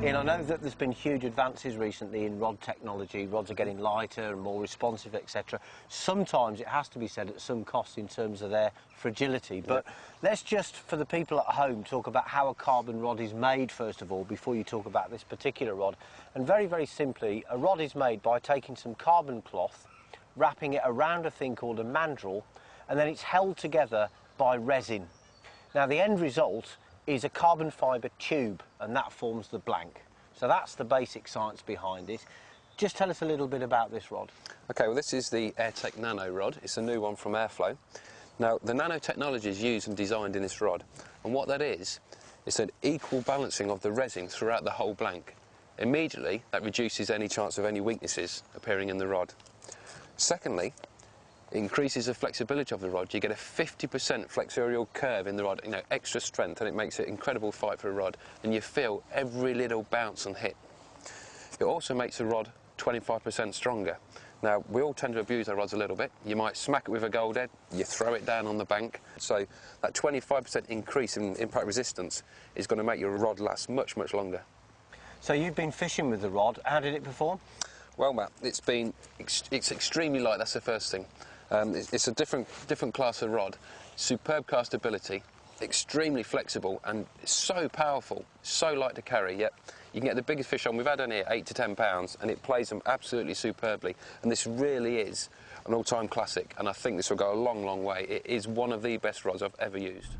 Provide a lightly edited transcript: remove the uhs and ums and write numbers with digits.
Ian, I know that there's been huge advances recently in rod technology. Rods are getting lighter and more responsive, etc. Sometimes it has to be said at some cost in terms of their fragility. But let's just, for the people at home, talk about how a carbon rod is made, first of all, before you talk about this particular rod. And very, very simply, a rod is made by taking some carbon cloth, wrapping it around a thing called a mandrel, and then it's held together by resin. Now, the end result is a carbon fibre tube, and that forms the blank. So that's the basic science behind it. Just tell us a little bit about this rod. Okay, well, this is the Airtech Nano rod. It's a new one from Airflo. Now, the nanotechnology is used and designed in this rod, and what that is, it's an equal balancing of the resin throughout the whole blank. Immediately, that reduces any chance of any weaknesses appearing in the rod. Secondly, it increases the flexibility of the rod. You get a 50% flexural curve in the rod, extra strength, and it makes it incredible fight for a rod, and you feel every little bounce and hit. It also makes the rod 25% stronger. Now, we all tend to abuse our rods a little bit. You might smack it with a gold head, you throw it down on the bank. So that 25% increase in impact resistance is going to make your rod last much, much longer. So you've been fishing with the rod. How did it perform? Well, Matt, it's extremely light. That's the first thing. It's a different class of rod. Superb castability, extremely flexible, and so powerful, so light to carry. Yet you can get the biggest fish on. We've had on here 8 to 10 pounds, and it plays them absolutely superbly. And this really is an all-time classic, and I think this will go a long, long way. It is one of the best rods I've ever used.